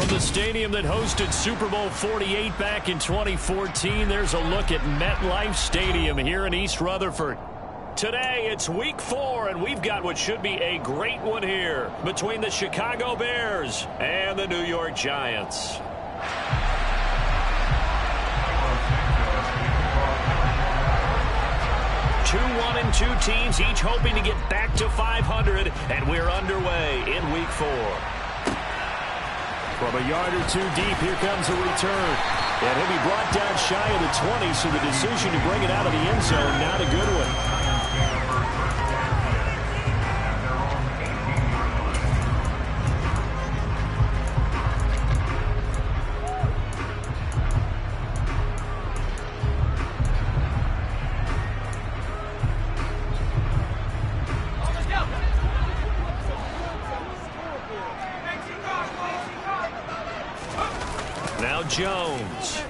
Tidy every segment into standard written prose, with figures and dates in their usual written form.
From the stadium that hosted Super Bowl 48 back in 2014, there's a look at MetLife Stadium here in East Rutherford. Today, it's Week 4, and we've got what should be a great one here between the Chicago Bears and the New York Giants. Two 1-2 teams, each hoping to get back to 500, and we're underway in Week 4. From a yard or two deep, here comes a return. And he'll be brought down shy of the 20, so the decision to bring it out of the end zone, not a good one. Now Jones.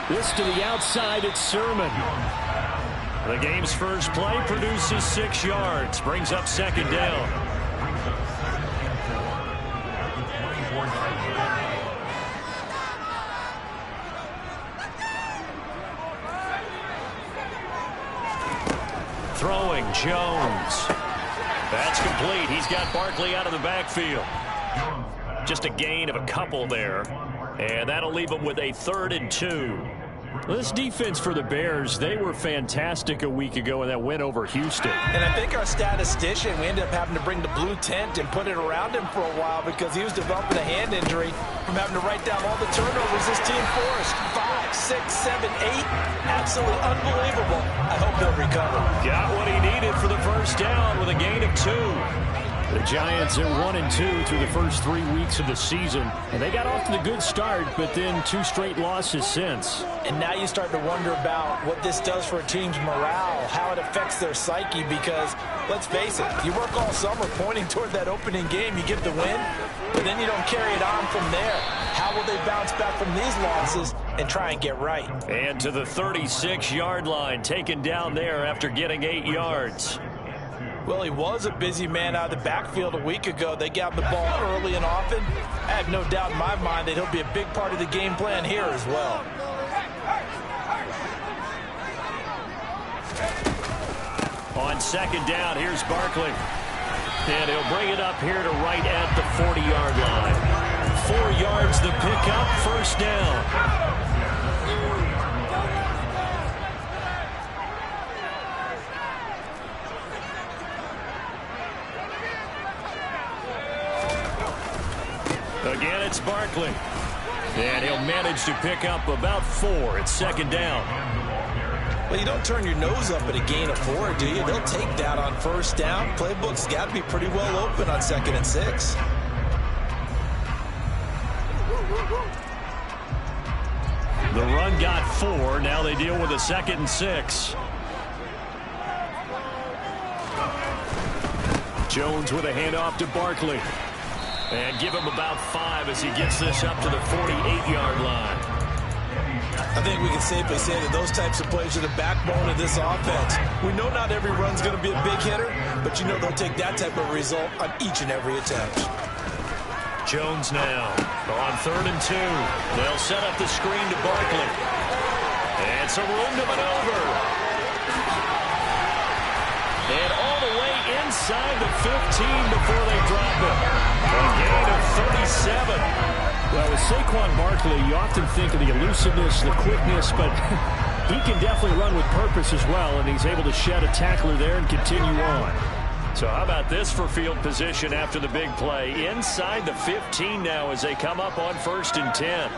This to the outside, it's Sermon. The game's first play produces 6 yards, brings up second down. Throwing, Jones. That's complete. He's got Barkley out of the backfield. Just a gain of a couple there. And that'll leave him with a 3rd and 2. This defense for the Bears, they were fantastic a week ago in that win over Houston. And I think our statistician, we ended up having to bring the blue tent and put it around him for a while because he was developing a hand injury from having to write down all the turnovers this team forced. 5, 6, 7, 8. Absolutely unbelievable. I hope he'll recover. Got what he needed for the first down with a gain of 2. The Giants are 1-2 through the first 3 weeks of the season. And they got off to the good start, but then 2 straight losses since. And now you start to wonder about what this does for a team's morale, how it affects their psyche, because, let's face it, you work all summer pointing toward that opening game, you get the win, but then you don't carry it on from there. How will they bounce back from these losses and try and get right? And to the 36-yard line, taken down there after getting 8 yards. Well, he was a busy man out of the backfield a week ago. They got the ball early and often. I have no doubt in my mind that he'll be a big part of the game plan here as well. On second down, here's Barkley. And he'll bring it up here to right at the 40-yard line. 4 yards the pickup, first down. Again, it's Barkley. And he'll manage to pick up about 4. It's second down. Well, you don't turn your nose up at a gain of 4, do you? They'll take that on first down. Playbook's got to be pretty well open on 2nd and 6. The run got 4. Now they deal with a 2nd and 6. Jones with a handoff to Barkley. And give him about 5 as he gets this up to the 48-yard line. I think we can safely say that those types of plays are the backbone of this offense. We know not every run's going to be a big hitter, but you know they'll take that type of result on each and every attempt. Jones now on 3rd and 2. They'll set up the screen to Barkley. And some room to maneuver. And all the way inside the 15 before they drop it. A gain of 37. Well, with Saquon Barkley, you often think of the elusiveness, the quickness, but he can definitely run with purpose as well, and he's able to shed a tackler there and continue on. So how about this for field position after the big play? Inside the 15 now as they come up on 1st and 10.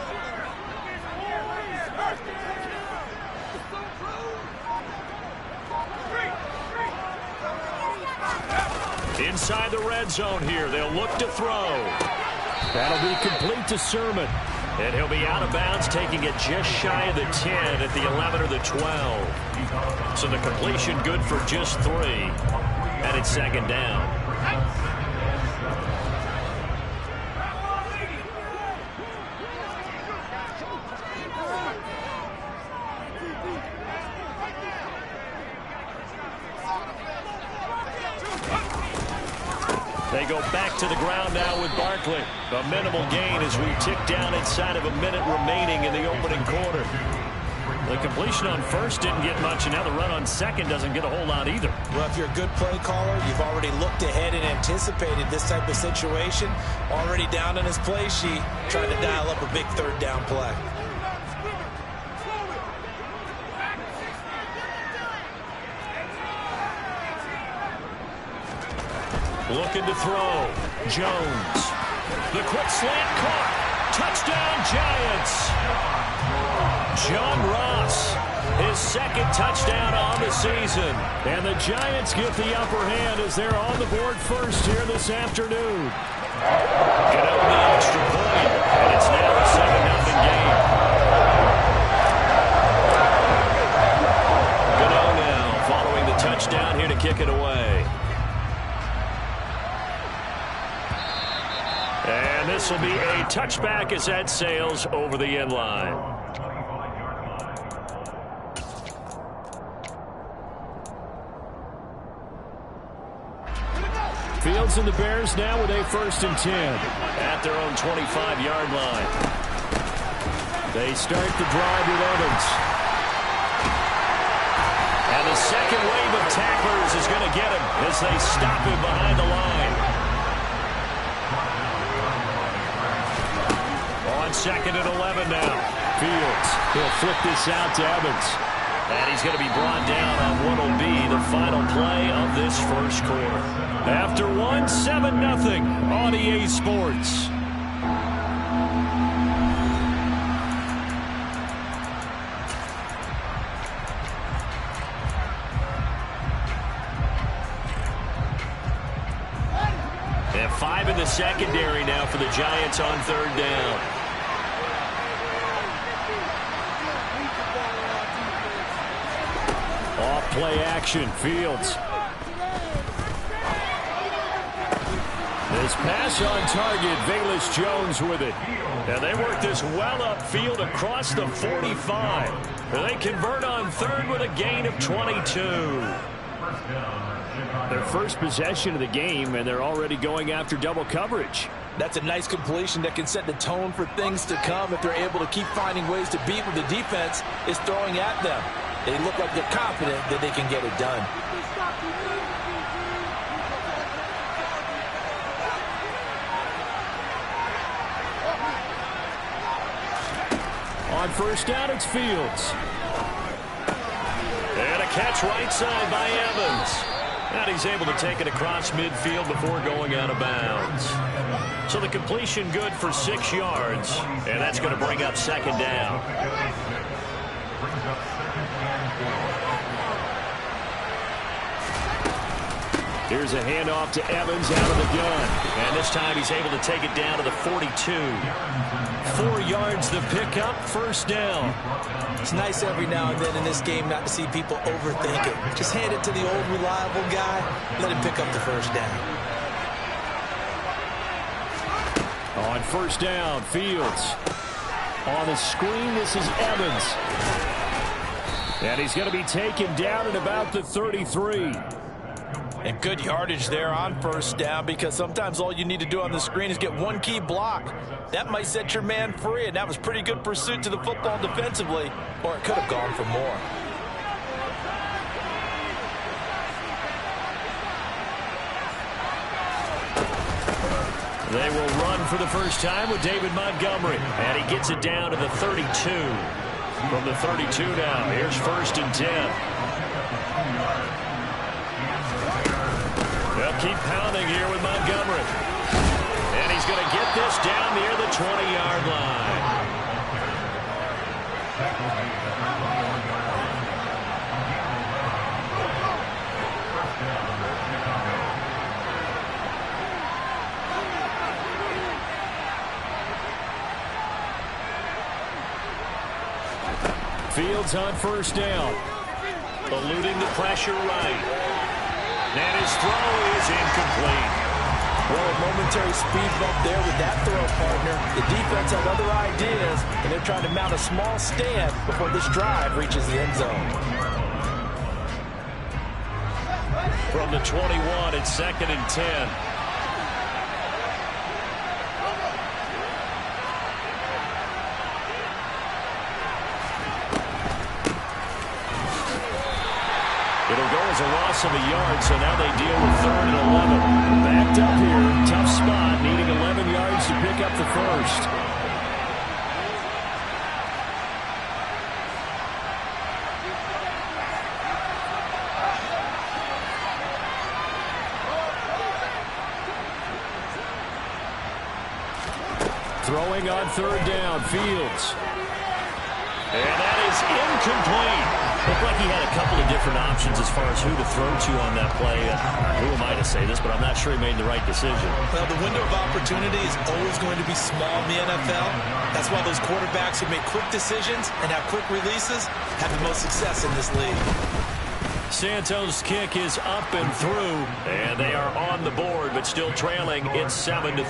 Inside the red zone here. They'll look to throw. That'll be complete to Sermon. And he'll be out of bounds, taking it just shy of the 10 at the 11 or the 12. So the completion good for just 3. And it's second down. They go back to the ground now with Barkley. A minimal gain as we tick down inside of a minute remaining in the opening quarter. The completion on first didn't get much, and now the run on second doesn't get a whole lot either. Well, if you're a good play caller, you've already looked ahead and anticipated this type of situation. Already down on his play sheet, trying to dial up a big third down play. Looking to throw. Jones. The quick slant caught. Touchdown, Giants. John Ross, his second touchdown on the season. And the Giants get the upper hand as they're on the board first here this afternoon. Get out the extra point, and it's now a 7-0 game. Gano now following the touchdown here to kick it away. And this will be a touchback as that sails over the end line. Fields and the Bears now with a 1st and 10. At their own 25-yard line. They start the drive with Evans. And the second wave of tacklers is going to get him as they stop him behind the line. Second and 11 now. Fields. He'll flip this out to Evans. And he's going to be brought down on what will be the final play of this first quarter. After 7-0 on EA Sports. And 5 in the secondary now for the Giants on third down. Play action. Fields. This pass on target. Velus Jones with it. And they work this well upfield across the 45. They convert on third with a gain of 22. Their first possession of the game, and they're already going after double coverage. That's a nice completion that can set the tone for things to come if they're able to keep finding ways to beat what the defense is throwing at them. They look like they're confident that they can get it done. On first down, it's Fields. And a catch right side by Evans. And he's able to take it across midfield before going out of bounds. So the completion good for 6 yards. And that's going to bring up second down. Here's a handoff to Evans out of the gun. And this time he's able to take it down to the 42. 4 yards the pickup, first down. It's nice every now and then in this game not to see people overthink it. Just hand it to the old reliable guy. Let him pick up the first down. On first down, Fields. On the screen, this is Evans. And he's going to be taken down at about the 33. And good yardage there on first down, because sometimes all you need to do on the screen is get one key block. That might set your man free, and that was pretty good pursuit to the football defensively, or it could have gone for more. They will run for the first time with David Montgomery, and he gets it down to the 32. From the 32 now, here's 1st and 10. They'll keep pounding here with Montgomery. And he's going to get this down near the 20-yard line. Fields on first down. Eluding the pressure right. And his throw is incomplete. Well, a momentary speed bump there with that throw, partner. The defense had other ideas, and they're trying to mount a small stand before this drive reaches the end zone. From the 21, it's 2nd and 10. It'll go as a loss of a yard, so now they deal with 3rd and 11. Backed up here. Tough spot, needing 11 yards to pick up the first. Throwing on 3rd down, Fields. And that is incomplete. Looked like he had a couple of different options as far as who to throw to on that play. Who am I to say this, but I'm not sure he made the right decision. Well, the window of opportunity is always going to be small in the NFL. That's why those quarterbacks who make quick decisions and have quick releases have the most success in this league. Santos' kick is up and through, and they are on the board, but still trailing. It's 7-3.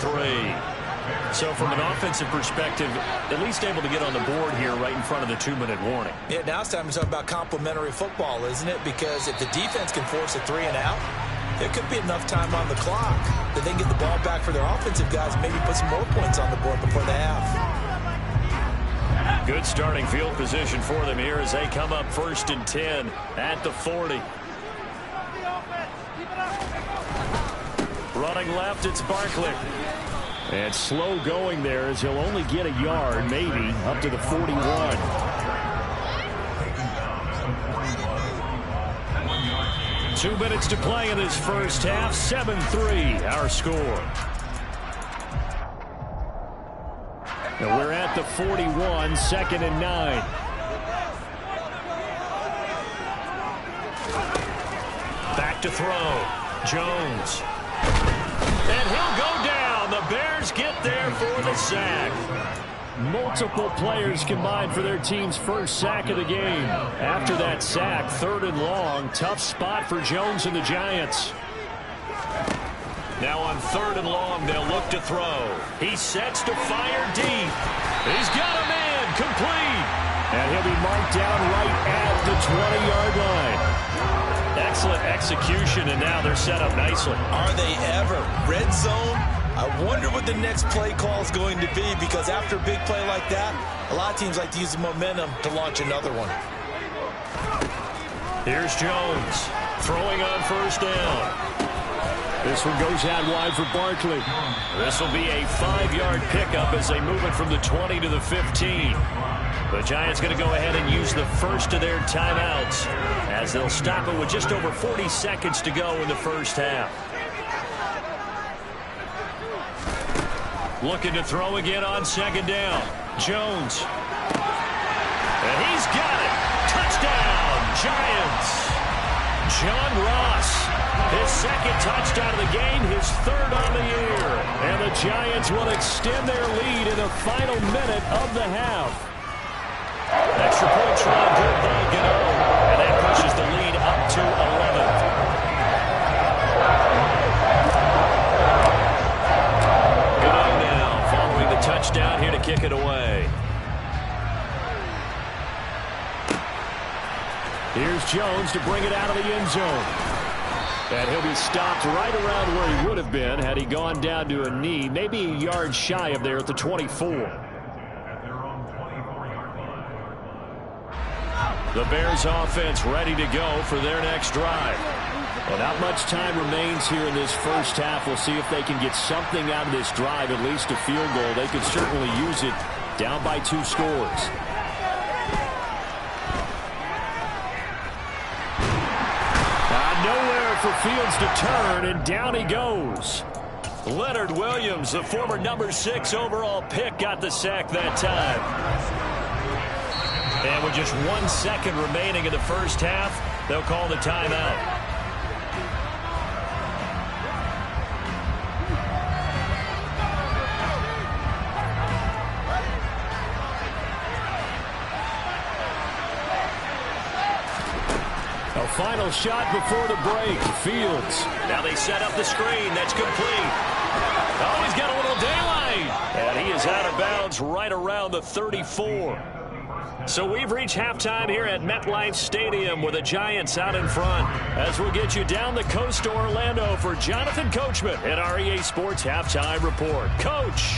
So from an offensive perspective, at least able to get on the board here right in front of the 2-minute warning. Yeah, now it's time to talk about complementary football, isn't it? Because if the defense can force a 3 and out, there could be enough time on the clock that they can get the ball back for their offensive guys and maybe put some more points on the board before the half. Good starting field position for them here as they come up 1st and 10 at the 40. Running left, it's Barkley. And slow going there as he'll only get a yard, maybe, up to the 41. Two minutes to play in this first half. 7-3, our score. Now we're at the 41, 2nd and 9. Back to throw. Jones. And he'll go down. The Bears get there for the sack. Multiple players combined for their team's first sack of the game. After that sack, 3rd and long. Tough spot for Jones and the Giants. Now on 3rd and long, they'll look to throw. He sets to fire deep. He's got him in. Complete. And he'll be marked down right at the 20-yard line. Excellent execution, and now they're set up nicely. Are they ever? Red zone? I wonder what the next play call is going to be, because after a big play like that, a lot of teams like to use the momentum to launch another one. Here's Jones throwing on 1st down. This one goes out wide for Barkley. This will be a 5-yard pickup as they move it from the 20 to the 15. The Giants going to go ahead and use the first of their timeouts as they'll stop it with just over 40 seconds to go in the first half. Looking to throw again on 2nd down. Jones. And he's got it. Touchdown, Giants. John Ross. His 2nd touchdown of the game, his 3rd on the year. And the Giants will extend their lead in the final minute of the half. Extra point try good by Gano. And that pushes the lead up to 11. Gano now following the touchdown here to kick it away. Here's Jones to bring it out of the end zone. And he'll be stopped right around where he would have been had he gone down to a knee, maybe a yard shy of there at the 24. The Bears offense ready to go for their next drive. Well, not much time remains here in this first half. We'll see if they can get something out of this drive, at least a field goal. They could certainly use it down by 2 scores. Nowhere for Fields to turn, and down he goes. Leonard Williams, the former number 6 overall pick, got the sack that time. And with just 1 second remaining in the first half, they'll call the timeout. A final shot before the break. Fields. Now they set up the screen. That's complete. Oh, he's got a little daylight. And he is out of bounds right around the 34. So we've reached halftime here at MetLife Stadium with the Giants out in front. As we'll get you down the coast to Orlando for Jonathan Coachman at our EA Sports Halftime Report. Coach.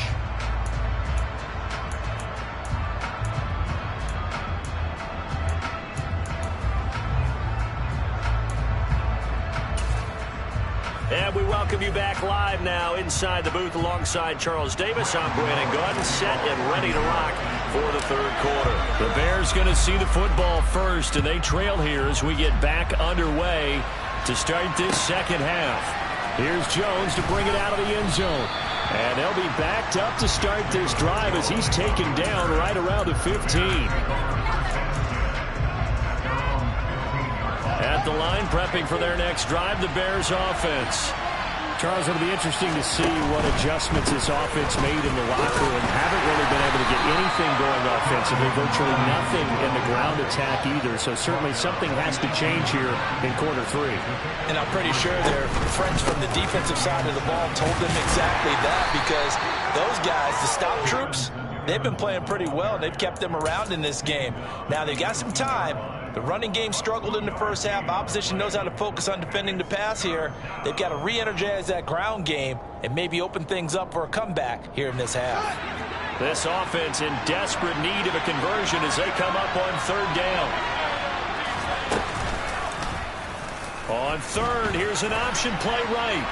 And we welcome you back live now inside the booth alongside Charles Davis. I'm Brandon Gunn, set and ready to rock for the third quarter. The Bears going to see the football first, and they trail here as we get back underway to start this second half. Here's Jones to bring it out of the end zone. And they'll be backed up to start this drive as he's taken down right around the 15. At the line, prepping for their next drive, the Bears offense. Charles, it'll be interesting to see what adjustments this offense made in the locker room. Haven't really been able to get anything going offensively, virtually nothing in the ground attack either. So certainly something has to change here in quarter three. And I'm pretty sure their friends from the defensive side of the ball told them exactly that, because those guys, the stop troops, they've been playing pretty well. They've kept them around in this game. Now they've got some time. The running game struggled in the first half. Opposition knows how to focus on defending the pass here. They've got to re-energize that ground game and maybe open things up for a comeback here in this half. This offense in desperate need of a conversion as they come up on third down. On third, here's an option play right.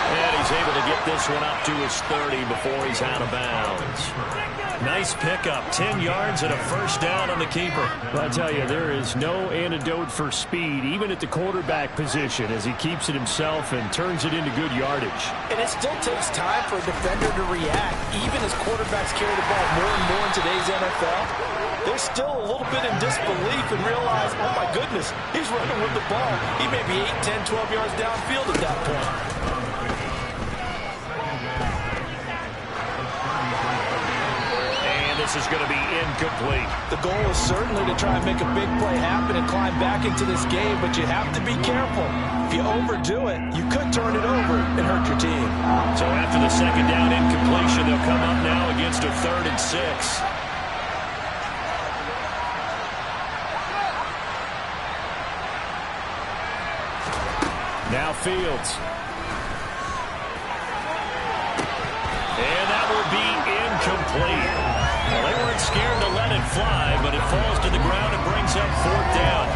And he's able to get this one up to his 30 before he's out of bounds. Nice pickup, 10 yards and a first down on the keeper. Well, I tell you, there is no antidote for speed, even at the quarterback position, as he keeps it himself and turns it into good yardage. And it still takes time for a defender to react, even as quarterbacks carry the ball more and more in today's NFL. They're still a little bit in disbelief and realize, oh my goodness, he's running with the ball. He may be 8, 10, 12 yards downfield at that point. This is going to be incomplete. The goal is certainly to try and make a big play happen and climb back into this game, but you have to be careful. If you overdo it, you could turn it over and hurt your team. So after the second down incompletion, they'll come up now against a 3rd and 6. Now Fields. And that will be incomplete. Well, they weren't scared to let it fly, but it falls to the ground and brings up 4th down.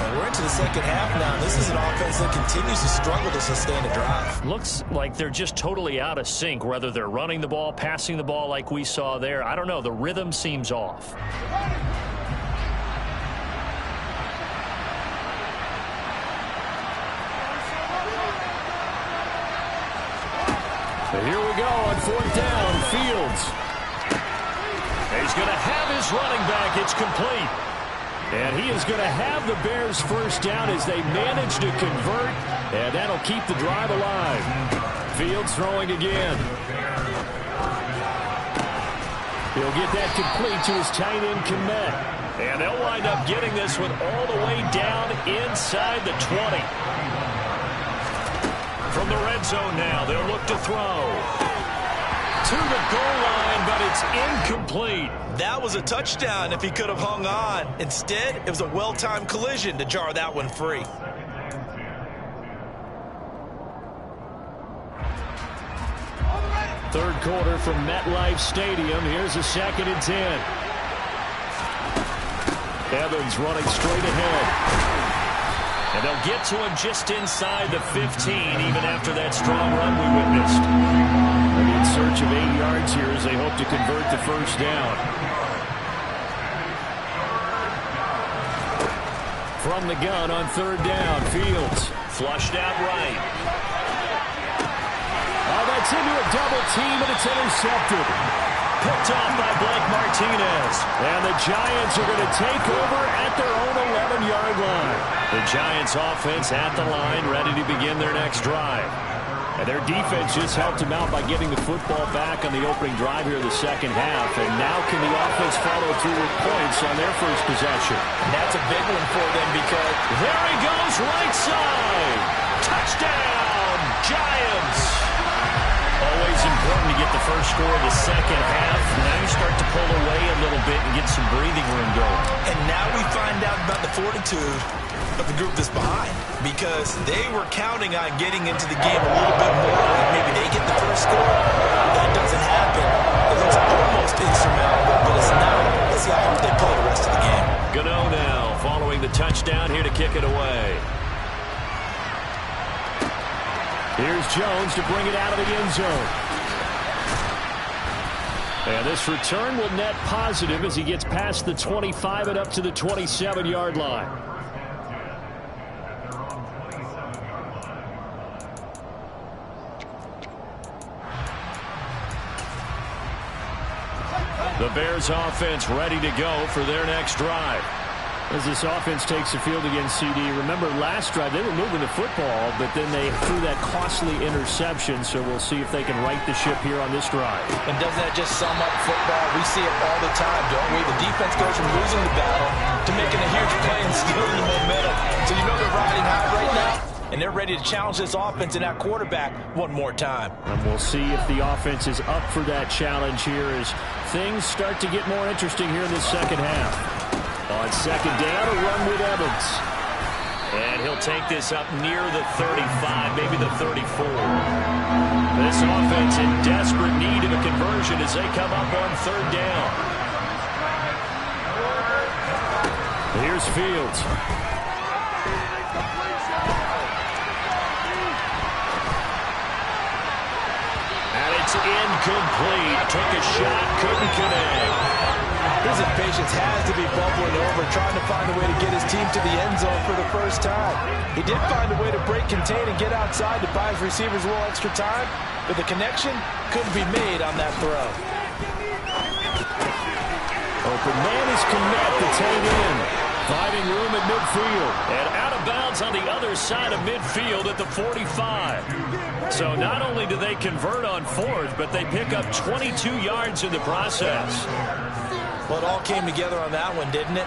Well, we're into the second half now. This is an offense that continues to struggle to sustain a drive. Looks like they're just totally out of sync, whether they're running the ball, passing the ball like we saw there. I don't know. The rhythm seems off. But here we go on 4th down. Fields. He's going to have his running back. It's complete. And he is going to have the Bears first down as they manage to convert. And that'll keep the drive alive. Fields throwing again. He'll get that complete to his tight end Kmet. And they'll wind up getting this one all the way down inside the 20. From the red zone now, they'll look to throw. To the goal line, but it's incomplete. That was a touchdown if he could have hung on. Instead, it was a well-timed collision to jar that one free. Third quarter from MetLife Stadium. Here's a 2nd and 10. Evans running straight ahead. And they'll get to him just inside the 15, even after that strong run we witnessed. In search of 8 yards here as they hope to convert the first down. From the gun on 3rd down, Fields. Flushed out right. Oh, that's into a double team, and it's intercepted. Picked off by Blake Martinez. And the Giants are going to take over at their own 11-yard line. The Giants offense at the line, ready to begin their next drive. And their defense just helped them out by getting the football back on the opening drive here in the second half. And now can the offense follow through with points on their first possession? And that's a big one for them because there he goes, right side. Touchdown, Giants. Always important to get the first score of the second half. Now you start to pull away a little bit and get some breathing room going. And now we find out about the fortitude of the group that's behind, because they were counting on getting into the game a little bit more. Like maybe they get the first score. That doesn't happen. It looks almost insurmountable, but it's not. Let's see how hard they play the rest of the game. Gano now following the touchdown here to kick it away. Here's Jones to bring it out of the end zone. And this return will net positive as he gets past the 25 and up to the 27-yard line. The Bears offense ready to go for their next drive. As this offense takes the field against CD, remember last drive they were moving the football, but then they threw that costly interception, so we'll see if they can right the ship here on this drive. And doesn't that just sum up football? We see it all the time, don't we? The defense goes from losing the battle to making a huge play and stealing the momentum. So you know they're riding high right now, and they're ready to challenge this offense and that quarterback one more time. And we'll see if the offense is up for that challenge here as things start to get more interesting here in the second half. On second down, a run with Evans. And he'll take this up near the 35, maybe the 34. This offense in desperate need of a conversion as they come up on third down. Here's Fields. And it's incomplete. Took a shot, couldn't connect. His impatience has to be bubbling over, trying to find a way to get his team to the end zone for the first time. He did find a way to break contain and get outside to buy his receivers a little extra time, but the connection couldn't be made on that throw. Open man is Kmet to take in. Finding room at midfield. And out of bounds on the other side of midfield at the 45. So not only do they convert on fourth, but they pick up 22 yards in the process. Well, it all came together on that one, didn't it?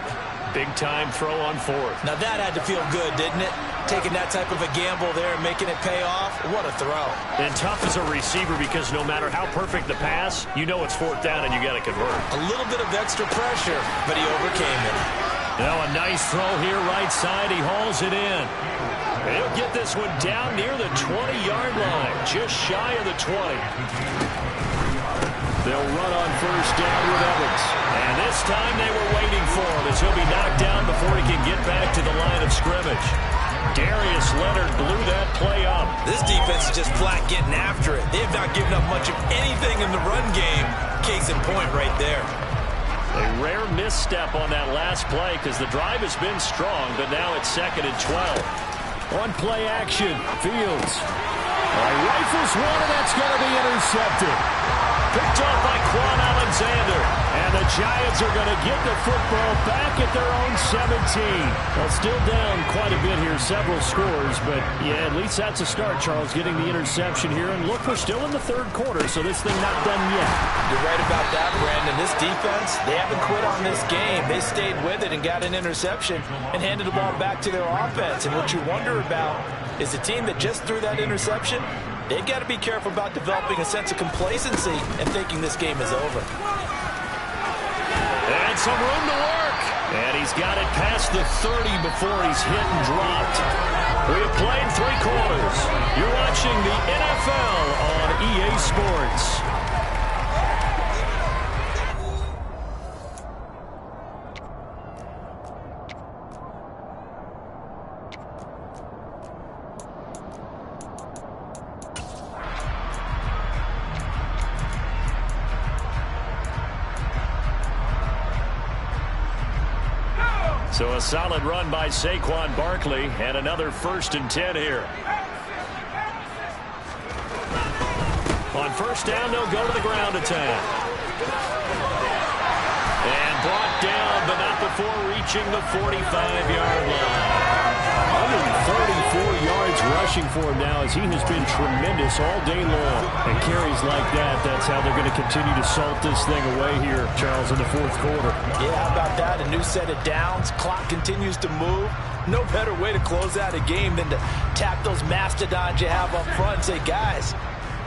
Big-time throw on fourth. Now that had to feel good, didn't it? Taking that type of a gamble there and making it pay off. What a throw. And tough as a receiver because no matter how perfect the pass, you know it's fourth down and you got to convert. A little bit of extra pressure, but he overcame it. Now a nice throw here right side. He hauls it in. He'll get this one down near the 20-yard line, just shy of the 20. They'll run on first down with Evans. And this time they were waiting for him as he'll be knocked down before he can get back to the line of scrimmage. Darius Leonard blew that play up. This defense is just flat getting after it. They have not given up much of anything in the run game. Case in point right there. A rare misstep on that last play because the drive has been strong, but now it's 2nd and 12. On play action, Fields. Rifles one, and that's going to be intercepted. Picked off by Quan Alexander. And the Giants are going to get the football back at their own 17. Well, still down quite a bit here, several scores. But, yeah, at least that's a start, Charles, getting the interception here. And look, we're still in the third quarter, so this thing not done yet. You're right about that, Brandon. This defense, they haven't quit on this game. They stayed with it and got an interception and handed the ball back to their offense. And what you wonder about is the team that just threw that interception, they've got to be careful about developing a sense of complacency and thinking this game is over. And some room to work. And he's got it past the 30 before he's hit and dropped. We have played 3 quarters. You're watching the NFL on EA Sports. So a solid run by Saquon Barkley and another 1st and 10 here. On first down, they'll go to the ground attack. And brought down, but not before reaching the 45-yard line. 134 yards rushing for him now as he has been tremendous all day long. And carries like that, that's how they're going to continue to salt this thing away here, Charles, in the 4th quarter. Yeah, how about that? A new set of downs. Clock continues to move. No better way to close out a game than to tap those mastodons you have up front and say, guys,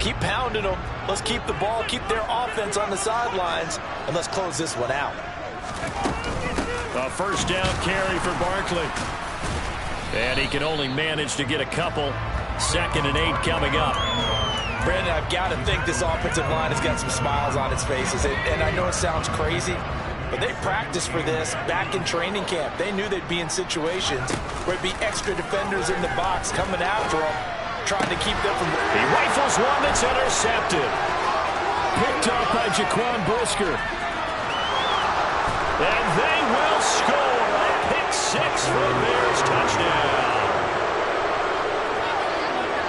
keep pounding them. Let's keep the ball, keep their offense on the sidelines, and let's close this one out. A first down carry for Barkley. And he can only manage to get a couple. 2nd and 8 coming up. Brandon, I've got to think this offensive line has got some smiles on its faces. And I know it sounds crazy, but they practiced for this back in training camp. They knew they'd be in situations where it'd be extra defenders in the box coming after them. trying to keep them from... He rifles one that's intercepted. Picked off by Jaquan Brisker. And they will score a pick six for a Bears touchdown.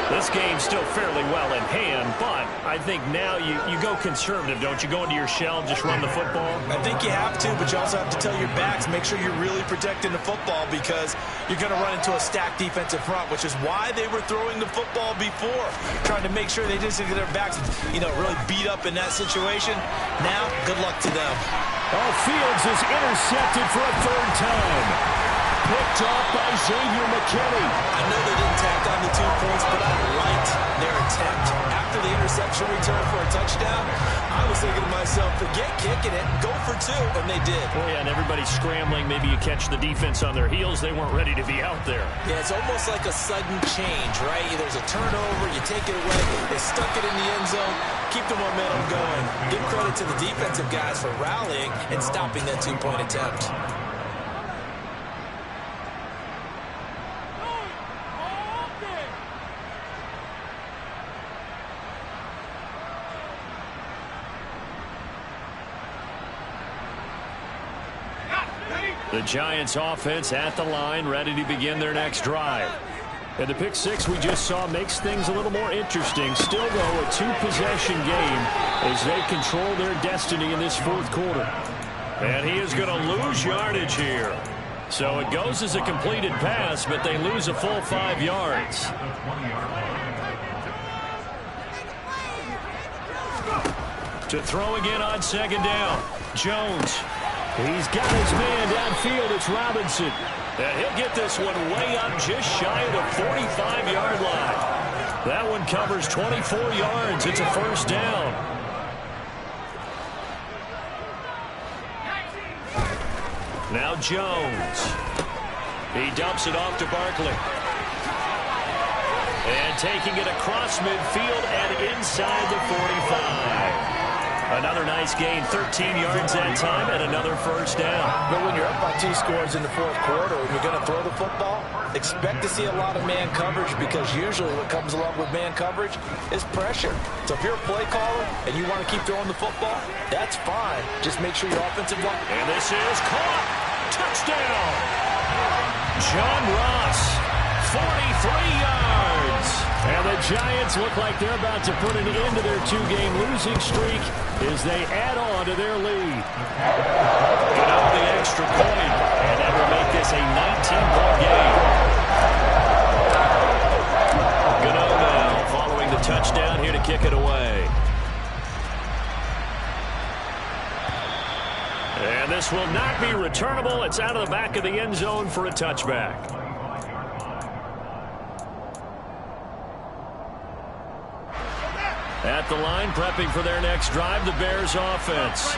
This game's still fairly well in hand, but I think now you go conservative, don't you? Go into your shell and just run the football? I think you have to, but you also have to tell your backs, make sure you're really protecting the football because you're going to run into a stacked defensive front, which is why they were throwing the football before, trying to make sure they didn't get their backs, really beat up in that situation. Now, good luck to them. Oh, Fields is intercepted for a third time. Picked off by Xavier McKinney. I know they didn't tack on the 2 points, but I liked their attempt. After the interception return for a touchdown, I was thinking to myself, forget kicking it, go for 2, and they did. Well, yeah, and everybody's scrambling. Maybe you catch the defense on their heels. They weren't ready to be out there. Yeah, it's almost like a sudden change, right? There's a turnover, you take it away, they stuck it in the end zone, keep the momentum going. Give credit to the defensive guys for rallying and stopping that 2-point attempt. The Giants offense at the line, ready to begin their next drive. And the pick six we just saw makes things a little more interesting. Still, though, a 2-possession game as they control their destiny in this fourth quarter. And he is going to lose yardage here. So it goes as a completed pass, but they lose a full 5 yards. To throw again on second down. Jones. He's got his man downfield. It's Robinson. And he'll get this one way up just shy of the 45-yard line. That one covers 24 yards. It's a first down. Now Jones. He dumps it off to Barkley. And taking it across midfield and inside the 45. Another nice gain, 13 yards that time, and another first down. But when you're up by 2 scores in the fourth quarter and you're going to throw the football, expect to see a lot of man coverage because usually what comes along with man coverage is pressure. So if you're a play caller and you want to keep throwing the football, that's fine. Just make sure your offensive line... And this is caught. Touchdown. John Ross, 43 yards. And the Giants look like they're about to put an end to their 2-game losing streak as they add on to their lead. Get out the extra point, and that will make this a 19-point game. Gano now following the touchdown here to kick it away. And this will not be returnable. It's out of the back of the end zone for a touchback. At the line, prepping for their next drive, the Bears offense.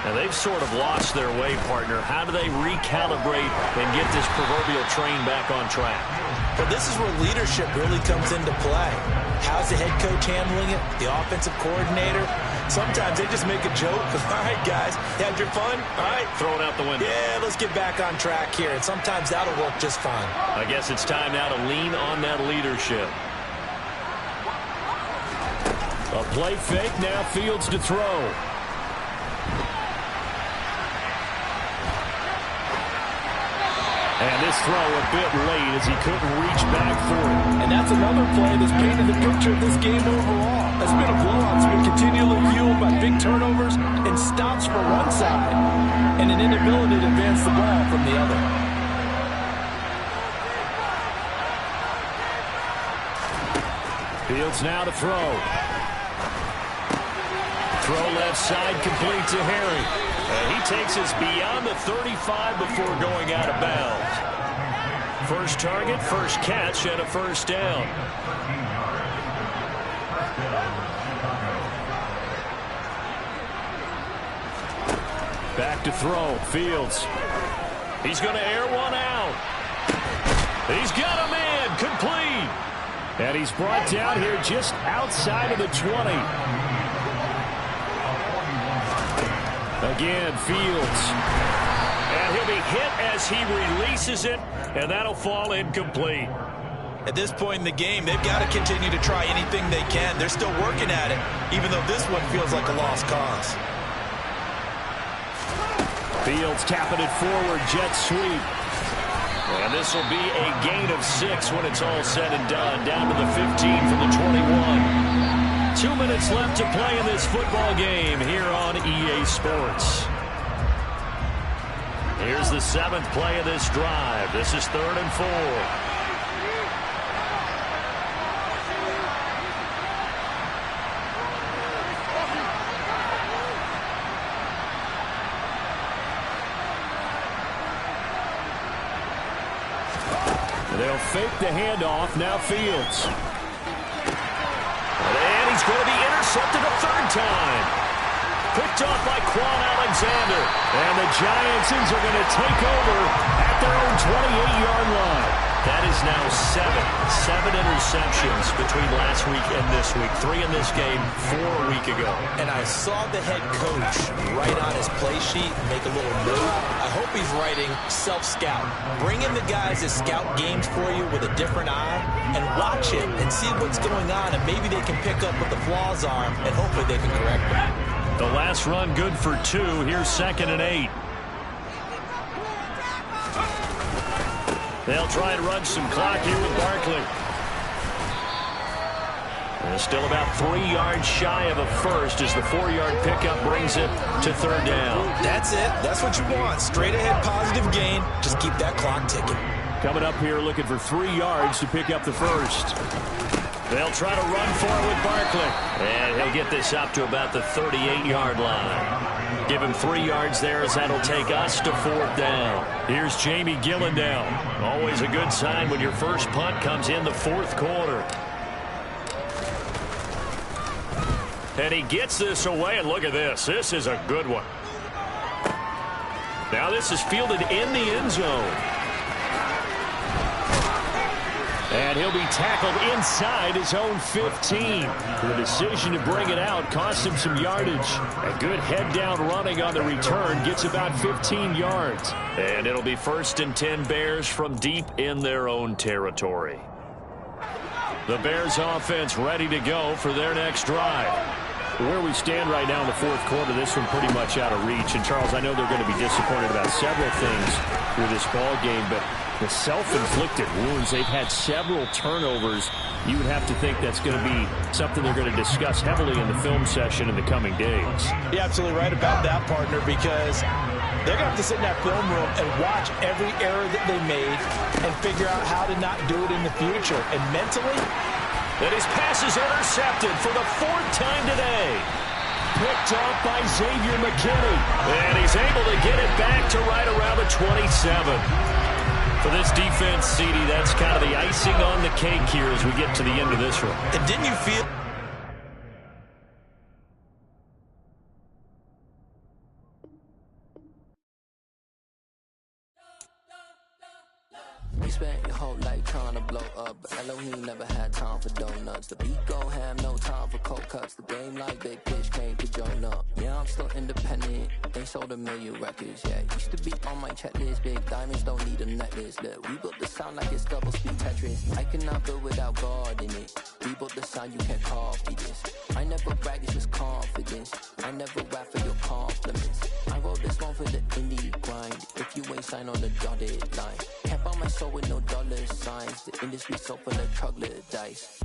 Now, they've sort of lost their way, partner. How do they recalibrate and get this proverbial train back on track? Well, this is where leadership really comes into play. How's the head coach handling it? The offensive coordinator? Sometimes they just make a joke. All right, guys, you had your fun? All right. Throw it out the window. Yeah, let's get back on track here. And sometimes that'll work just fine. I guess it's time now to lean on that leadership. A play fake, now Fields to throw. And this throw a bit late as he couldn't reach back for it. And that's another play that's painted the picture of this game overall. It's been a blowout. It's been continually fueled by big turnovers and stops for one side and an inability to advance the ball from the other. Fields now to throw. Throw left side, complete to Harry. And he takes us beyond the 35 before going out of bounds. First target, first catch, and a first down. Back to throw, Fields. He's going to air one out. He's got a man, complete. And he's brought down here just outside of the 20. Again, Fields. And he'll be hit as he releases it, and that'll fall incomplete. At this point in the game, they've got to continue to try anything they can. They're still working at it, even though this one feels like a lost cause. Fields tapping it forward, jet sweep. And this will be a gain of 6 when it's all said and done. Down to the 15 from the 21. 2 minutes left to play in this football game here on EA Sports. Here's the 7th play of this drive. This is 3rd and 4. They'll fake the handoff. Now Fields. And he's going to be intercepted a 3rd time. Picked off by Quan Alexander. And the Giants are going to take over at their own 28-yard line. That is now 7 interceptions between last week and this week. 3 in this game, 4 a week ago. And I saw the head coach write on his play sheet, make a little note. I hope he's writing self-scout. Bring in the guys that scout games for you with a different eye and watch it and see what's going on, and maybe they can pick up what the flaws are, and hopefully they can correct them. The last run good for 2. Here's 2nd and 8. They'll try and run some clock here with Barkley. And still about 3 yards shy of a first as the 4-yard pickup brings it to 3rd down. That's it. That's what you want. Straight ahead positive gain. Just keep that clock ticking. Coming up here looking for 3 yards to pick up the first. They'll try to run for it with Barkley. And he'll get this up to about the 38-yard line. Give him 3 yards there as that'll take us to 4th down. Here's Jamie Gillen down. Always a good sign when your first punt comes in the 4th quarter. And he gets this away, and look at this. This is a good one. Now this is fielded in the end zone. And he'll be tackled inside his own 15. The decision to bring it out cost him some yardage. A good head-down running on the return gets about 15 yards. And it'll be 1st and 10 Bears from deep in their own territory. The Bears offense ready to go for their next drive. Where we stand right now in the 4th quarter, this one pretty much out of reach. And, Charles, I know they're going to be disappointed about several things through this ball game, but the self-inflicted wounds, they've had several turnovers. You would have to think that's going to be something they're going to discuss heavily in the film session in the coming days. You're absolutely right about that, partner, because they're going to have to sit in that film room and watch every error that they made and figure out how to not do it in the future. And mentally, and his pass is intercepted for the 4th time today. Picked off by Xavier McKinney. And he's able to get it back to right around the 27. For this defense, CD, that's kind of the icing on the cake here as we get to the end of this one. And didn't you feel... We spent your whole life trying to blow up, but Elohim never had time for donuts. The beat gon' have no time for cold cuts. The game like Big Pitch came to join up. Yeah, I'm still independent. They sold 1 million records. Yeah, used to be on my checklist. Big diamonds don't need a necklace. Look, we built the sound like it's double speed Tetris. I cannot build without God in it. We built the sound, you can't copy this. I never brag, it's just confidence. I never rap for your compliments. I wrote this one for the indie grind. If you ain't signed on the dotted line, can't buy my soul with no dollar signs. The industry so full of troglodytes.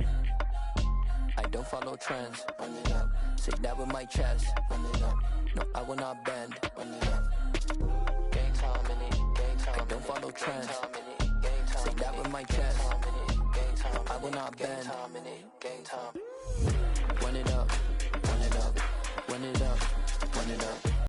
I don't follow trends. Run it up. Say that with my chest. Run it up. No, I will not bend. Run it up. Game time in it. Game time. I don't follow trends. Say that with my chest. I will not bend. Game time. Run it up. Run it up. Run it up. Run it up.